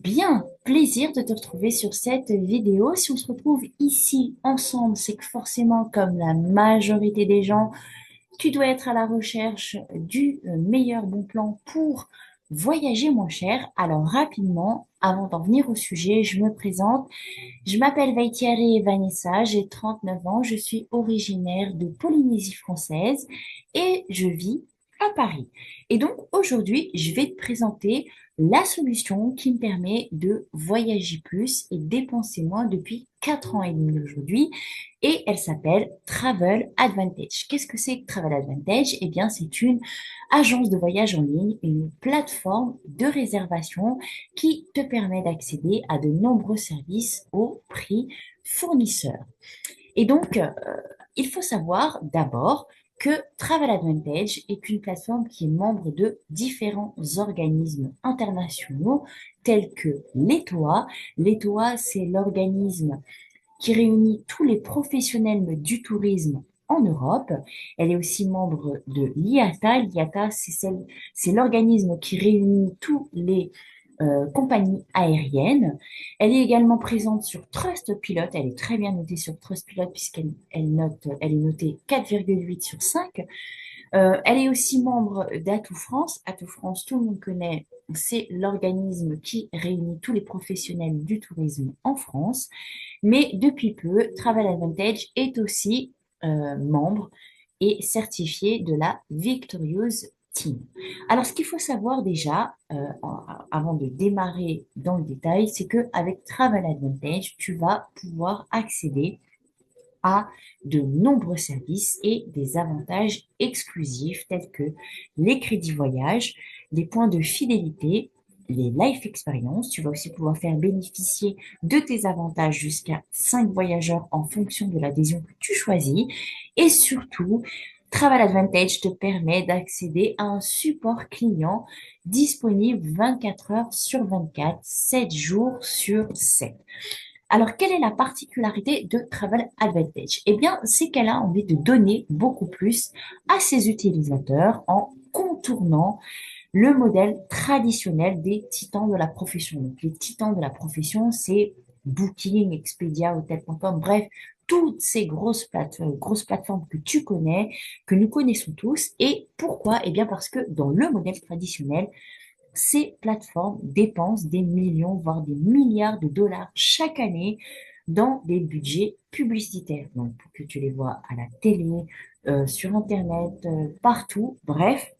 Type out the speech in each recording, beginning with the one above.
Bien, plaisir de te retrouver sur cette vidéo. Si on se retrouve ici ensemble, c'est que forcément, comme la majorité des gens, tu dois être à la recherche du meilleur bon plan pour voyager moins cher. Alors rapidement, avant d'en venir au sujet, je me présente. Je m'appelle Vaitieri Vanessa, j'ai 39 ans, je suis originaire de Polynésie française et je vis à Paris. Et donc aujourd'hui, je vais te présenter la solution qui me permet de voyager plus et dépenser moins depuis 4 ans et demi aujourd'hui. Et elle s'appelle Travel Advantage. Qu'est-ce que c'est que Travel Advantage? Eh bien, c'est une agence de voyage en ligne, une plateforme de réservation qui te permet d'accéder à de nombreux services au prix fournisseur. Et donc, il faut savoir d'abord que Travel Advantage est une plateforme qui est membre de différents organismes internationaux tels que l'ETOA. L'ETOA, c'est l'organisme qui réunit tous les professionnels du tourisme en Europe. Elle est aussi membre de l'IATA. L'IATA, c'est l'organisme qui réunit tous les compagnies aériennes. Elle est également présente sur Trustpilot. Elle est très bien notée sur Trustpilot puisqu'elle est notée 4,8 sur 5. Elle est aussi membre d'Atout France. Atout France, tout le monde connaît, c'est l'organisme qui réunit tous les professionnels du tourisme en France. Mais depuis peu, Travel Advantage est aussi membre et certifié de la Victorious Team. Alors, ce qu'il faut savoir déjà, avant de démarrer dans le détail, c'est qu'avec Travel Advantage, tu vas pouvoir accéder à de nombreux services et des avantages exclusifs tels que les crédits voyage, les points de fidélité, les life experience. Tu vas aussi pouvoir faire bénéficier de tes avantages jusqu'à 5 voyageurs en fonction de l'adhésion que tu choisis. Et surtout, Travel Advantage te permet d'accéder à un support client disponible 24 heures sur 24, 7 jours sur 7. Alors, quelle est la particularité de Travel Advantage? Eh bien, c'est qu'elle a envie de donner beaucoup plus à ses utilisateurs en contournant le modèle traditionnel des titans de la profession. Donc, les titans de la profession, c'est Booking, Expedia, Hotel.com, bref, toutes ces grosses plateformes que tu connais, que nous connaissons tous. Et pourquoi? Eh bien, parce que dans le modèle traditionnel, ces plateformes dépensent des millions, voire des milliards de dollars chaque année dans des budgets publicitaires. Donc, pour que tu les vois à la télé, sur Internet, partout, bref,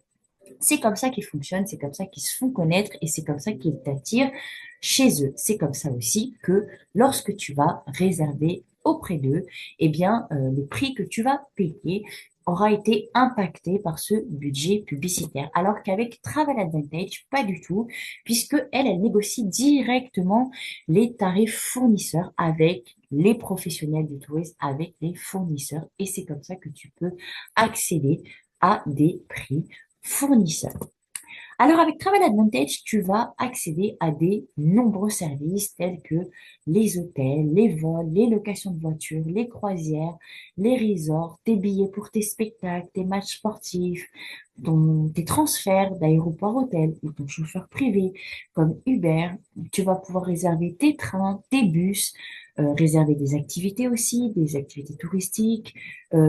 c'est comme ça qu'ils fonctionnent, c'est comme ça qu'ils se font connaître et c'est comme ça qu'ils t'attirent chez eux. C'est comme ça aussi que lorsque tu vas réserver auprès d'eux, eh bien, le prix que tu vas payer aura été impacté par ce budget publicitaire. Alors qu'avec Travel Advantage, pas du tout, puisque elle négocie directement les tarifs fournisseurs avec les professionnels du tourisme, avec les fournisseurs. Et c'est comme ça que tu peux accéder à des prix fournisseurs. Alors, avec Travel Advantage, tu vas accéder à des nombreux services tels que les hôtels, les vols, les locations de voitures, les croisières, les resorts, tes billets pour tes spectacles, tes matchs sportifs, tes transferts d'aéroport-hôtel ou ton chauffeur privé comme Uber. Tu vas pouvoir réserver tes trains, tes bus, réserver des activités aussi, des activités touristiques.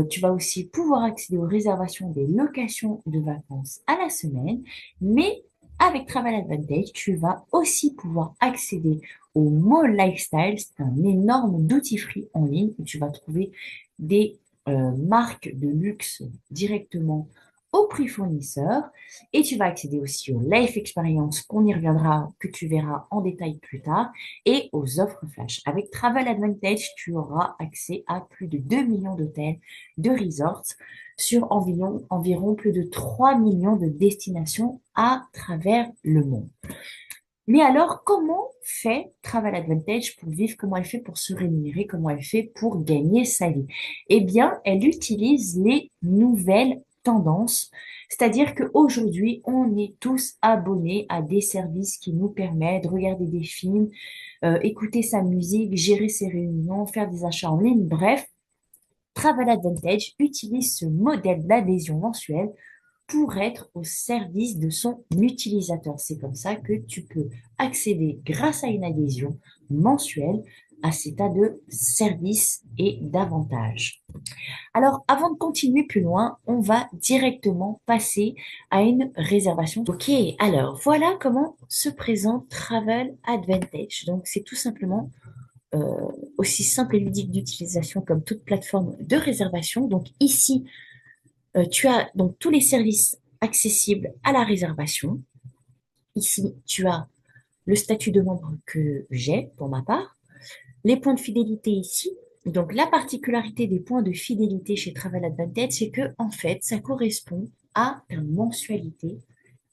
Tu vas aussi pouvoir accéder aux réservations des locations de vacances à la semaine, mais avec Travel Advantage, tu vas aussi pouvoir accéder au Mall Lifestyle. C'est un énorme duty-free en ligne où tu vas trouver des marques de luxe directement au prix fournisseur et tu vas accéder aussi aux Life Experience qu'on y reviendra, que tu verras en détail plus tard et aux offres flash. Avec Travel Advantage, tu auras accès à plus de 2 millions d'hôtels, de resorts sur environ plus de 3 millions de destinations à travers le monde. Mais alors, comment fait Travel Advantage pour vivre? Comment elle fait pour se rémunérer? Comment elle fait pour gagner sa vie? Eh bien, elle utilise les nouvelles tendances. C'est-à-dire qu'aujourd'hui, on est tous abonnés à des services qui nous permettent de regarder des films, écouter sa musique, gérer ses réunions, faire des achats en ligne. Bref, Travel Advantage utilise ce modèle d'adhésion mensuelle pour être au service de son utilisateur. C'est comme ça que tu peux accéder grâce à une adhésion mensuelle à ces tas de services et d'avantages. Alors, avant de continuer plus loin, on va directement passer à une réservation. Ok, alors voilà comment se présente Travel Advantage. Donc, c'est tout simplement euh, aussi simple et ludique d'utilisation comme toute plateforme de réservation. Donc, ici, tu as donc tous les services accessibles à la réservation. Ici, tu as le statut de membre que j'ai pour ma part, les points de fidélité ici. Donc, la particularité des points de fidélité chez Travel Advantage, c'est que, en fait, ça correspond à ta mensualité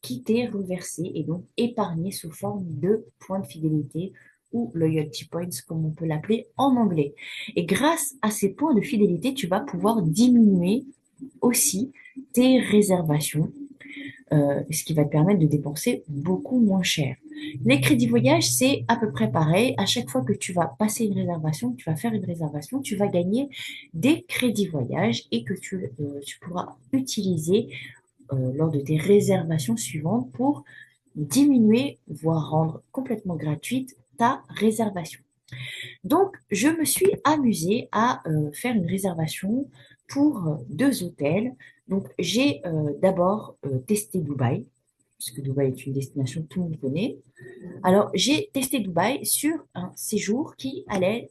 qui t'est reversée et donc épargnée sous forme de points de fidélité ou loyalty points, comme on peut l'appeler en anglais. Et grâce à ces points de fidélité, tu vas pouvoir diminuer aussi tes réservations, ce qui va te permettre de dépenser beaucoup moins cher. Les crédits voyage, c'est à peu près pareil. À chaque fois que tu vas passer une réservation, tu vas faire une réservation, tu vas gagner des crédits voyage et que tu pourras utiliser lors de tes réservations suivantes pour diminuer, voire rendre complètement gratuite ta réservation. Donc, je me suis amusée à faire une réservation pour deux hôtels. Donc, j'ai d'abord testé Dubaï, parce que Dubaï est une destination que tout le monde connaît. Alors, j'ai testé Dubaï sur un séjour qui allait.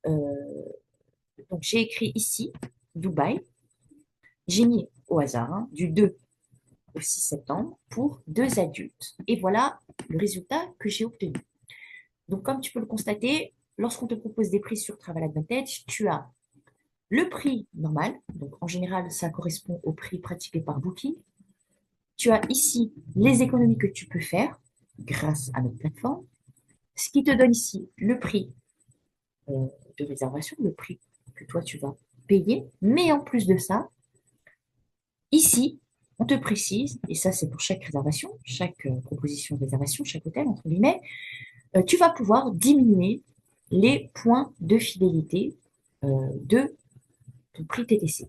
euh, donc, j'ai écrit ici Dubaï. J'ai mis au hasard du 2 au 6 septembre pour deux adultes. Et voilà le résultat que j'ai obtenu. Donc, comme tu peux le constater, lorsqu'on te propose des prix sur Travel Advantage, tu as le prix normal, donc en général, ça correspond au prix pratiqué par Booking. Tu as ici les économies que tu peux faire grâce à notre plateforme, ce qui te donne ici le prix euh, de réservation, le prix que toi tu vas payer. Mais en plus de ça, ici, on te précise, et ça c'est pour chaque réservation, chaque proposition de réservation, chaque hôtel, entre guillemets, tu vas pouvoir diminuer les points de fidélité de ton prix TTC.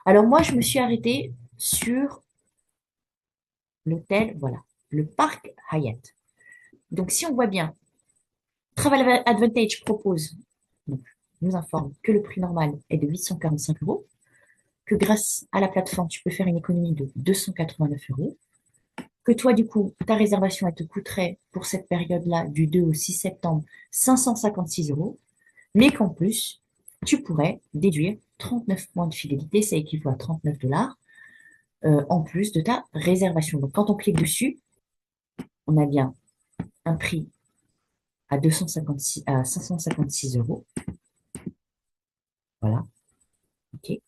Alors moi, je me suis arrêtée sur l'hôtel, voilà, le parc Hyatt. Donc si on voit bien, Travel Advantage propose, donc, nous informe que le prix normal est de 845 euros, que grâce à la plateforme, tu peux faire une économie de 289 euros, que toi, du coup, ta réservation, elle te coûterait pour cette période-là, du 2 au 6 septembre, 556 euros, mais qu'en plus, tu pourrais déduire 39 points de fidélité, ça équivaut à 39 dollars, en plus de ta réservation. Donc, quand on clique dessus, on a bien un prix à 256, à 556 euros. Voilà, ok, qui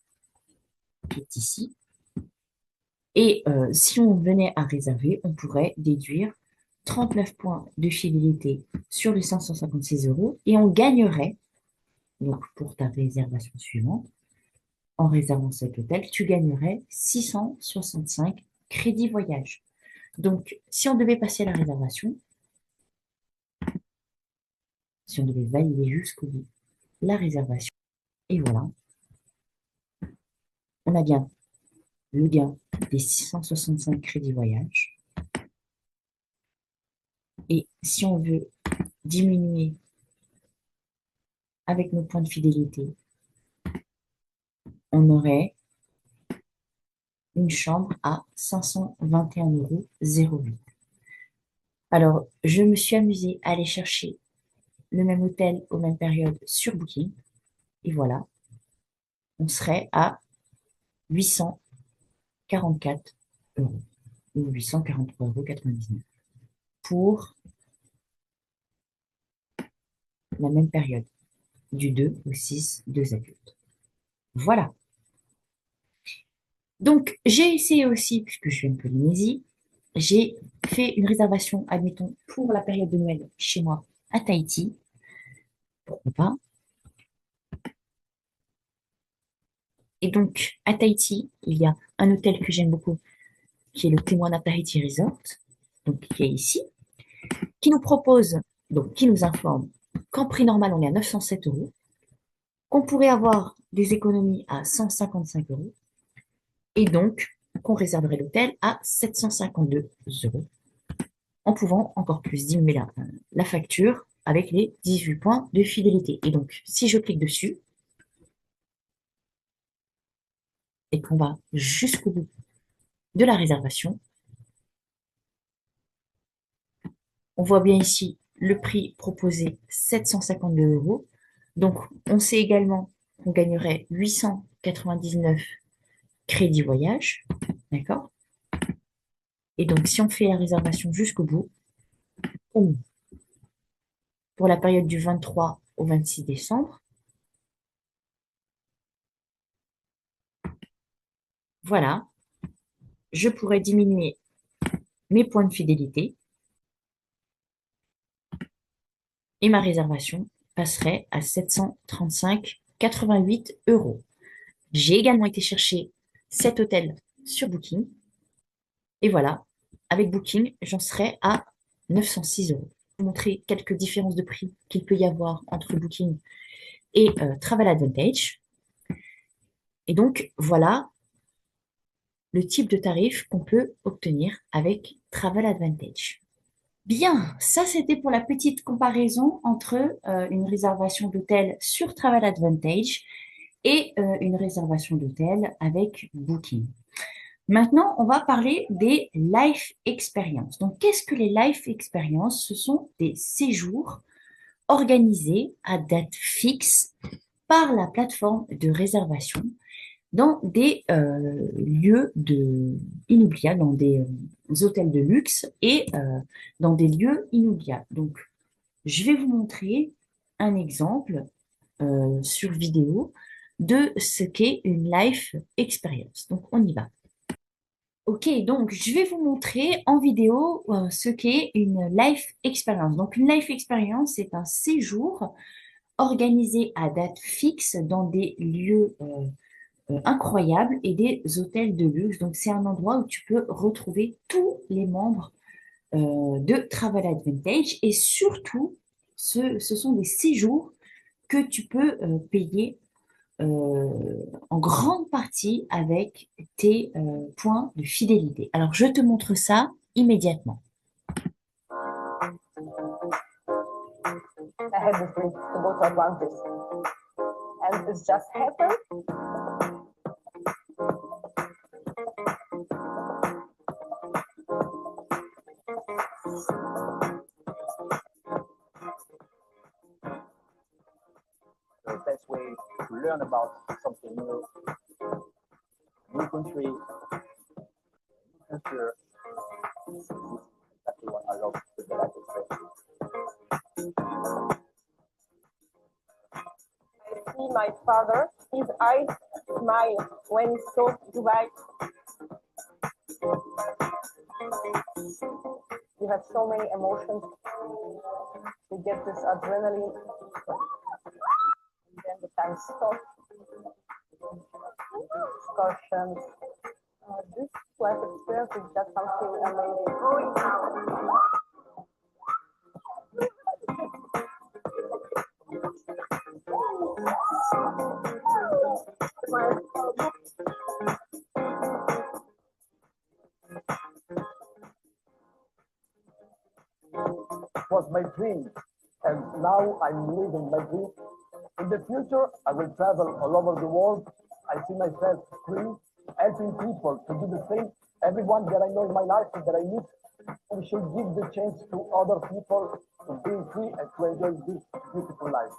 est ici. Et si on venait à réserver, on pourrait déduire 39 points de fidélité sur les 556 euros et on gagnerait, donc pour ta réservation suivante, en réservant cet hôtel, tu gagnerais 665 crédits voyage. Donc, si on devait passer à la réservation, si on devait valider jusqu'au bout la réservation, et voilà, on a bien le gain des 665 crédits voyage. Et si on veut diminuer avec nos points de fidélité, on aurait une chambre à 521,08 €. Alors, je me suis amusée à aller chercher le même hôtel aux mêmes périodes sur Booking. Et voilà, on serait à 844 euros ou 843,99 € pour la même période, du 2 au 6, deux adultes. Voilà. Donc, j'ai essayé aussi, puisque je suis en Polynésie, j'ai fait une réservation, admettons, pour la période de Noël chez moi à Tahiti. Pourquoi pas? Et donc, à Tahiti, il y a un hôtel que j'aime beaucoup, qui est le Te Tahiti Resort, donc qui est ici, qui nous propose, donc qui nous informe qu'en prix normal, on est à 907 euros, qu'on pourrait avoir des économies à 155 euros, et donc qu'on réserverait l'hôtel à 752 euros, en pouvant encore plus diminuer la facture avec les 18 points de fidélité. Et donc, si je clique dessus et qu'on va jusqu'au bout de la réservation, on voit bien ici le prix proposé, 752 euros. Donc, on sait également qu'on gagnerait 899 crédits voyage. D'accord? Et donc, si on fait la réservation jusqu'au bout, pour la période du 23 au 26 décembre, voilà, je pourrais diminuer mes points de fidélité et ma réservation passerait à 735,88 euros. J'ai également été chercher cet hôtel sur Booking. Et voilà, avec Booking, j'en serai à 906 euros. Je vais vous montrer quelques différences de prix qu'il peut y avoir entre Booking et Travel Advantage. Et donc, voilà le type de tarif qu'on peut obtenir avec Travel Advantage. Bien, ça c'était pour la petite comparaison entre une réservation d'hôtel sur Travel Advantage et une réservation d'hôtel avec Booking. Maintenant, on va parler des life experiences. Donc, qu'est-ce que les life experiences? Ce sont des séjours organisés à date fixe par la plateforme de réservation dans des lieux inoubliables, dans des hôtels de luxe et dans des lieux inoubliables. Donc, je vais vous montrer un exemple sur vidéo de ce qu'est une life experience. Donc, on y va. Ok, donc je vais vous montrer en vidéo ce qu'est une life experience. Donc, une life experience, c'est un séjour organisé à date fixe dans des lieux incroyables et des hôtels de luxe. Donc, c'est un endroit où tu peux retrouver tous les membres de Travel Advantage et surtout, ce sont des séjours que tu peux payer en grande partie avec tes points de fidélité. Alors, je te montre ça immédiatement. I had this dream to go to Atlantis, and this just happened. The best way to learn about something new, new country, new culture. This is exactly what I love with the life experience. I see my father, his eyes smile when he saw Dubai. You have so many emotions. You get this adrenaline. And then the time stops. Excursions. This life experience is just something amazing. Was my dream, and now I'm living my dream. In the future, I will travel all over the world. I see myself free, helping people to do the same. Everyone that I know in my life and that I meet, we should give the chance to other people to be free and to enjoy this beautiful life.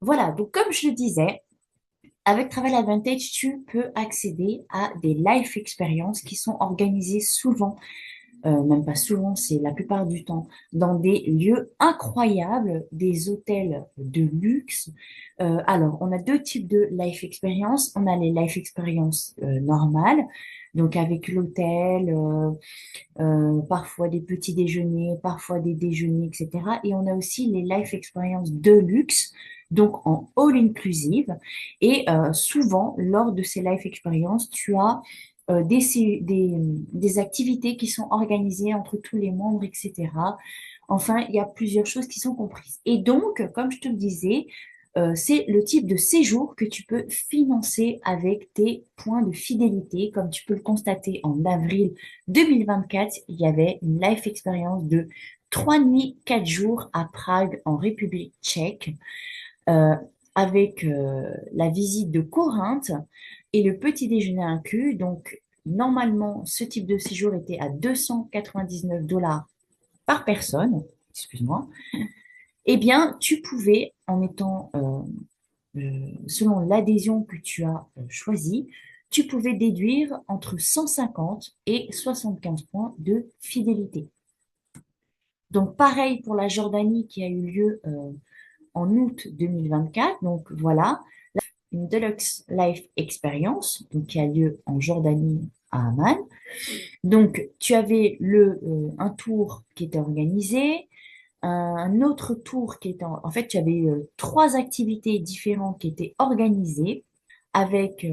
Voilà, donc comme je le disais, avec Travel Advantage, tu peux accéder à des life experiences qui sont organisées souvent, même pas souvent, c'est la plupart du temps, dans des lieux incroyables, des hôtels de luxe. Alors, on a deux types de life experience. On a les life experiences normales, donc avec l'hôtel, parfois des petits déjeuners, parfois des déjeuners, etc. Et on a aussi les life experiences de luxe, donc en all inclusive. Et souvent, lors de ces life experiences, tu as des activités qui sont organisées entre tous les membres, etc. Enfin, il y a plusieurs choses qui sont comprises. Et donc, comme je te le disais, c'est le type de séjour que tu peux financer avec tes points de fidélité. Comme tu peux le constater, en avril 2024, il y avait une life expérience de 3 nuits, 4 jours à Prague, en République tchèque, euh, avec la visite de Corinthe et le petit déjeuner inclus. Donc, normalement, ce type de séjour était à 299 $ par personne, excuse-moi. Eh bien, tu pouvais, en étant, selon l'adhésion que tu as choisie, tu pouvais déduire entre 150 et 75 points de fidélité. Donc, pareil pour la Jordanie qui a eu lieu en août 2024. Donc, voilà, une Deluxe Life Experience donc, qui a lieu en Jordanie à Amman. Donc, tu avais un tour qui était organisé, un autre tour qui était en fait, tu avais 3 activités différentes qui étaient organisées avec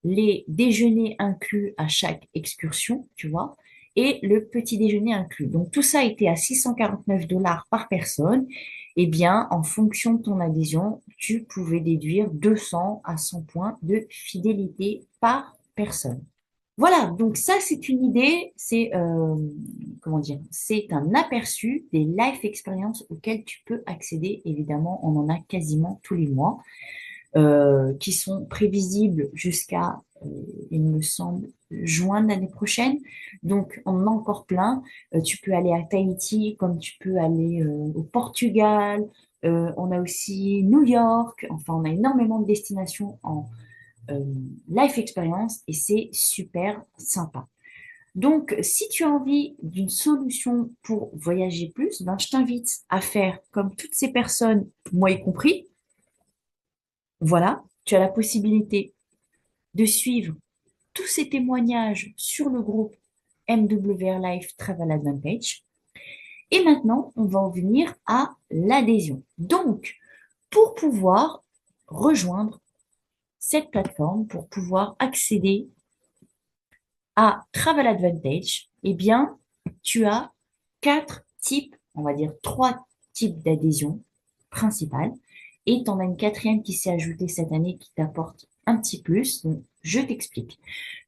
les déjeuners inclus à chaque excursion, tu vois, et le petit déjeuner inclus. Donc, tout ça était à 649 $ par personne. Eh bien, en fonction de ton adhésion, tu pouvais déduire 200 à 100 points de fidélité par personne. Voilà, donc ça c'est une idée, c'est comment dire, c'est un aperçu des life experiences auxquelles tu peux accéder. Évidemment, on en a quasiment tous les mois, qui sont prévisibles jusqu'à, il me semble, juin de l'année prochaine. Donc on en a encore plein. Tu peux aller à Tahiti, comme tu peux aller au Portugal. On a aussi New York. Enfin, on a énormément de destinations en euh, life experience et c'est super sympa. Donc, si tu as envie d'une solution pour voyager plus, ben, je t'invite à faire comme toutes ces personnes, moi y compris. Voilà, tu as la possibilité de suivre tous ces témoignages sur le groupe MWR Life Travel Advantage. Et maintenant, on va en venir à l'adhésion. Donc, pour pouvoir rejoindre cette plateforme, pour pouvoir accéder à Travel Advantage, eh bien, tu as 4 types, on va dire 3 types d'adhésion principales. Et tu en as une quatrième qui s'est ajoutée cette année qui t'apporte un petit plus. Donc, je t'explique.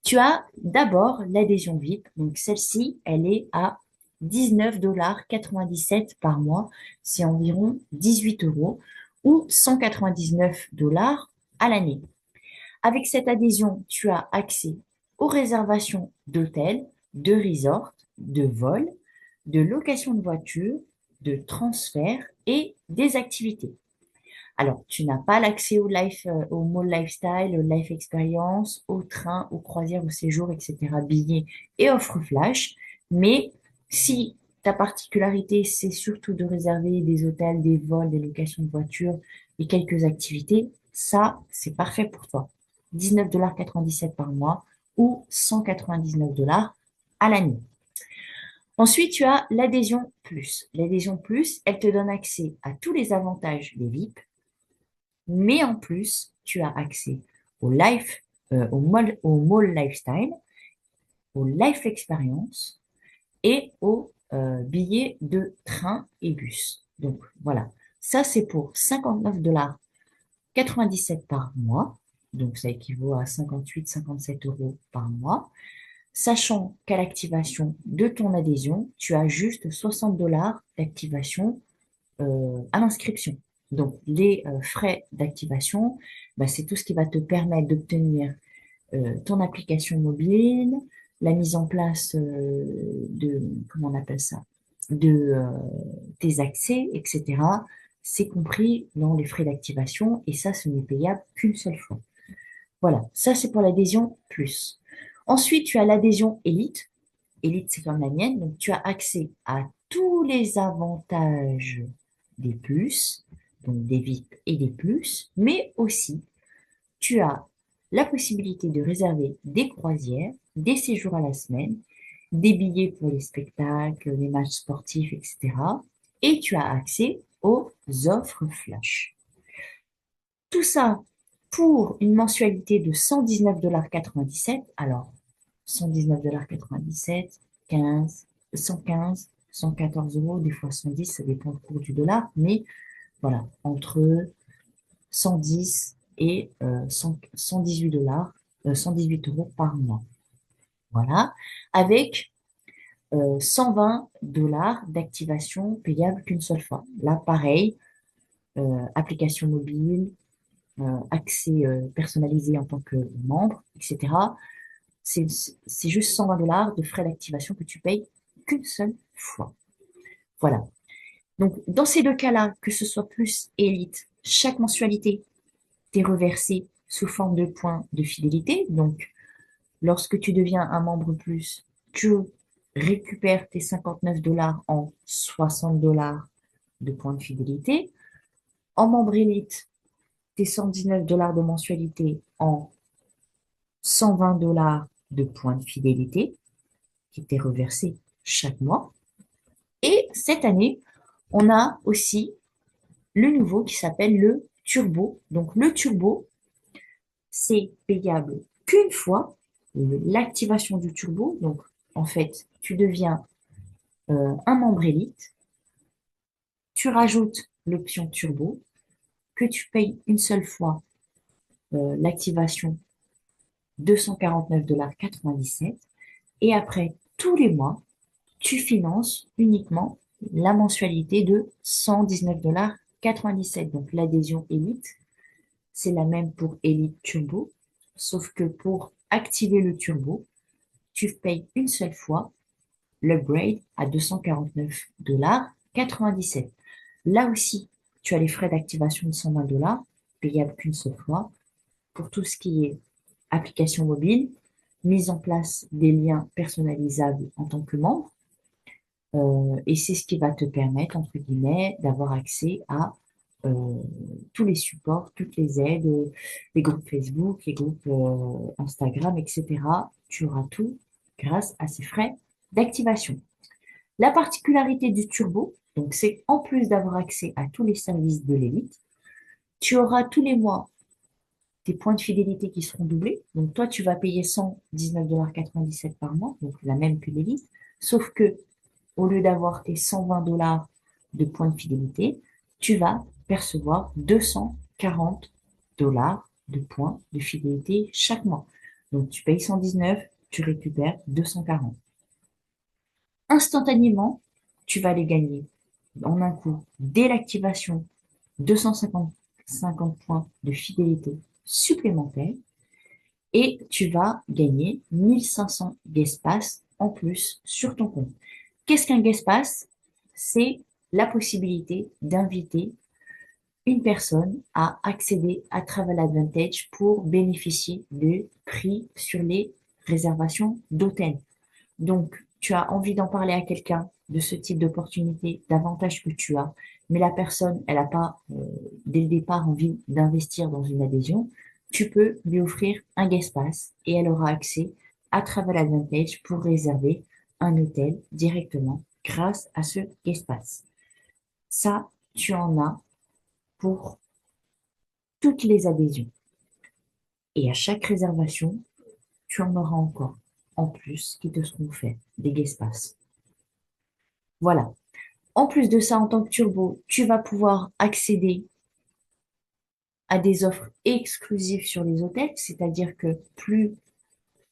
Tu as d'abord l'adhésion VIP. Donc, celle-ci, elle est à 19,97 $ par mois. C'est environ 18 € ou 199 $ à l'année. Avec cette adhésion, tu as accès aux réservations d'hôtels, de resorts, de vols, de location de voitures, de transferts et des activités. Alors, tu n'as pas l'accès au mall lifestyle, au life experience, au train, aux croisières, au séjour, etc., billets et offres flash. Mais si ta particularité, c'est surtout de réserver des hôtels, des vols, des locations de voitures et quelques activités, ça, c'est parfait pour toi. 19,97 $ par mois ou 199 $ à l'année. Ensuite, tu as l'adhésion plus. L'adhésion plus, elle te donne accès à tous les avantages des VIP, mais en plus, tu as accès au mall lifestyle, au life experience et aux billets de train et bus. Donc voilà, ça c'est pour 59,97 $ par mois. Donc ça équivaut à 58-57 € par mois. Sachant qu'à l'activation de ton adhésion, tu as juste 60 $ d'activation à l'inscription. Donc, les frais d'activation, bah, c'est tout ce qui va te permettre d'obtenir ton application mobile, la mise en place comment on appelle ça, de tes accès, etc. C'est compris dans les frais d'activation et ça, ce n'est payable qu'une seule fois. Voilà, ça c'est pour l'adhésion plus. Ensuite, tu as l'adhésion élite. Élite, c'est comme la mienne. Donc, tu as accès à tous les avantages des plus, donc des VIP et des plus, mais aussi tu as la possibilité de réserver des croisières, des séjours à la semaine, des billets pour les spectacles, les matchs sportifs, etc. Et tu as accès aux offres flash. Tout ça pour une mensualité de 119,97 $. Alors, 119,97 $, 15, 115, 114 euros, des fois 110, ça dépend du cours du dollar, mais voilà, entre 110 et 118 dollars, 118 euros par mois. Voilà, avec 120 dollars d'activation payable qu'une seule fois. Là, pareil, application mobile, accès personnalisé en tant que membre, etc. C'est juste 120 dollars de frais d'activation que tu payes qu'une seule fois. Voilà. Donc, dans ces deux cas-là, que ce soit plus élite, chaque mensualité t'est reversée sous forme de points de fidélité. Donc, lorsque tu deviens un membre plus, tu récupères tes 59 dollars en 60 dollars de points de fidélité. En membre élite, tes 119 dollars de mensualité en 120 dollars de points de fidélité qui t'est reversé chaque mois. Et cette année, on a aussi le nouveau qui s'appelle le Turbo. Donc le Turbo, c'est payable qu'une fois, l'activation du Turbo. Donc en fait, tu deviens un membre élite, tu rajoutes l'option Turbo, que tu payes une seule fois l'activation 249,97 $. Et après, tous les mois, tu finances uniquement la mensualité de 119,97 $. Donc l'adhésion Elite, c'est la même pour Elite Turbo, sauf que pour activer le Turbo, tu payes une seule fois l'upgrade à 249,97 $. Là aussi, tu as les frais d'activation de 120 dollars, payables qu'une seule fois, pour tout ce qui est application mobile, mise en place des liens personnalisables en tant que membre, et c'est ce qui va te permettre, entre guillemets, d'avoir accès à tous les supports, toutes les aides, les groupes Facebook, les groupes Instagram, etc. Tu auras tout grâce à ces frais d'activation. La particularité du Turbo, donc c'est en plus d'avoir accès à tous les services de l'élite, tu auras tous les mois tes points de fidélité qui seront doublés. Donc toi, tu vas payer 119,97 $ par mois, donc la même que l'élite, sauf que au lieu d'avoir tes 120 dollars de points de fidélité, tu vas percevoir 240 dollars de points de fidélité chaque mois. Donc tu payes 119, tu récupères 240. Instantanément, tu vas les gagner en un coup dès l'activation 250 points de fidélité supplémentaires et tu vas gagner 1500 guest pass en plus sur ton compte. Qu'est-ce qu'un guest pass? C'est la possibilité d'inviter une personne à accéder à Travel Advantage pour bénéficier de prix sur les réservations d'hôtels. Donc, tu as envie d'en parler à quelqu'un de ce type d'opportunité, d'avantages que tu as, mais la personne, elle n'a pas, dès le départ, envie d'investir dans une adhésion, tu peux lui offrir un guest pass et elle aura accès à Travel Advantage pour réserver un hôtel directement grâce à ce guest pass. Ça, tu en as pour toutes les adhésions. Et à chaque réservation, tu en auras encore en plus qui te seront faits des guest pass. Voilà. En plus de ça, en tant que turbo, tu vas pouvoir accéder à des offres exclusives sur les hôtels, c'est-à-dire que plus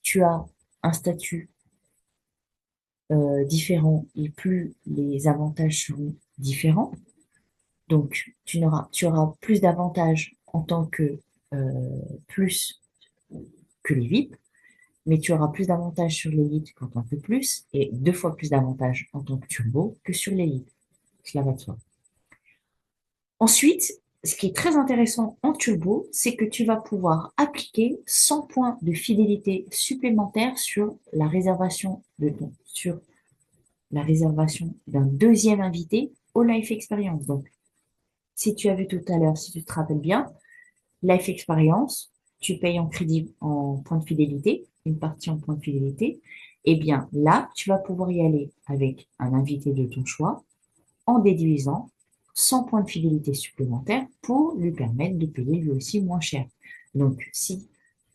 tu as un statut différent et plus les avantages seront différents. Donc, tu auras plus d'avantages en tant que plus que les VIP, mais tu auras plus d'avantages sur l'élite qu'en tant que plus et 2 fois plus d'avantages en tant que turbo que sur l'élite. Cela va de soi. Ensuite, ce qui est très intéressant en turbo, c'est que tu vas pouvoir appliquer 100 points de fidélité supplémentaires sur la réservation d'un deuxième invité au Life Experience. Donc, si tu as vu tout à l'heure, si tu te rappelles bien, Life Experience, tu payes en crédit en points de fidélité, une partie en points de fidélité. Eh bien, là, tu vas pouvoir y aller avec un invité de ton choix en déduisant 100 points de fidélité supplémentaires pour lui permettre de payer lui aussi moins cher. Donc, si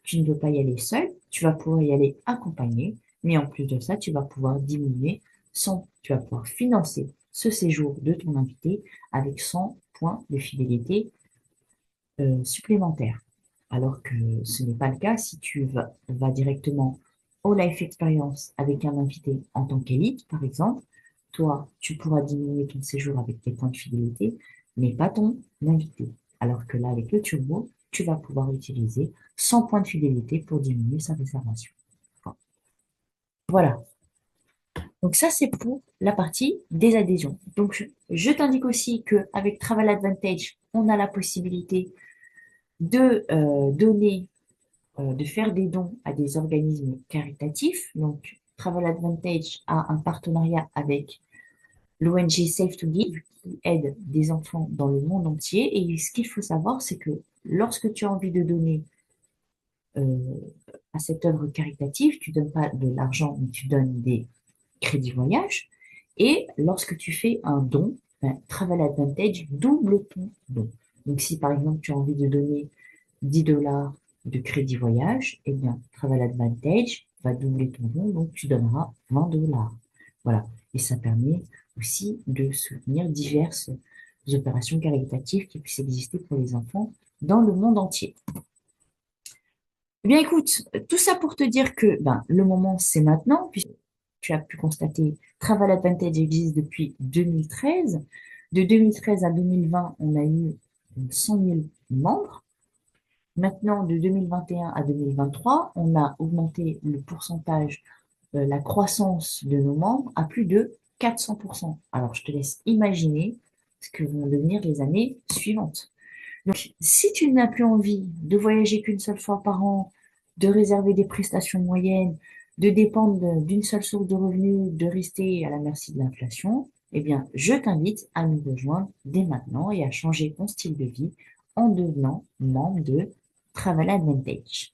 tu ne veux pas y aller seul, tu vas pouvoir y aller accompagné, mais en plus de ça, tu vas pouvoir diminuer tu vas pouvoir financer ce séjour de ton invité avec 100 points de fidélité supplémentaires. Alors que ce n'est pas le cas si vas directement au Life Experience avec un invité en tant qu'élite, par exemple. Toi, tu pourras diminuer ton séjour avec tes points de fidélité, mais pas ton invité. Alors que là, avec le Turbo, tu vas pouvoir utiliser 100 points de fidélité pour diminuer sa réservation. Voilà. Donc ça, c'est pour la partie des adhésions. Donc, je t'indique aussi qu'avec Travel Advantage, on a la possibilité de donner de faire des dons à des organismes caritatifs. Donc, Travel Advantage a un partenariat avec l'ONG Safe to Give qui aide des enfants dans le monde entier. Et ce qu'il faut savoir, c'est que lorsque tu as envie de donner euh, à cette œuvre caritative, tu donnes pas de l'argent, mais tu donnes des crédits voyage. Et lorsque tu fais un don, ben, Travel Advantage double ton don. Donc, si par exemple tu as envie de donner 10 dollars de crédit voyage, eh bien, Travel Advantage va doubler ton don, donc tu donneras 20 dollars. Voilà. Et ça permet aussi de soutenir diverses opérations caritatives qui puissent exister pour les enfants dans le monde entier. Eh bien, écoute, tout ça pour te dire que ben, le moment, c'est maintenant, puisque tu as pu constater, Travel Advantage existe depuis 2013. De 2013 à 2020, on a eu 100 000 membres. Maintenant, de 2021 à 2023, on a augmenté le pourcentage, la croissance de nos membres à plus de 400%. Alors, je te laisse imaginer ce que vont devenir les années suivantes. Donc, si tu n'as plus envie de voyager qu'une seule fois par an, de réserver des prestations moyennes, de dépendre d'une seule source de revenus, de rester à la merci de l'inflation, eh bien, je t'invite à nous rejoindre dès maintenant et à changer ton style de vie en devenant membre de Travel Advantage.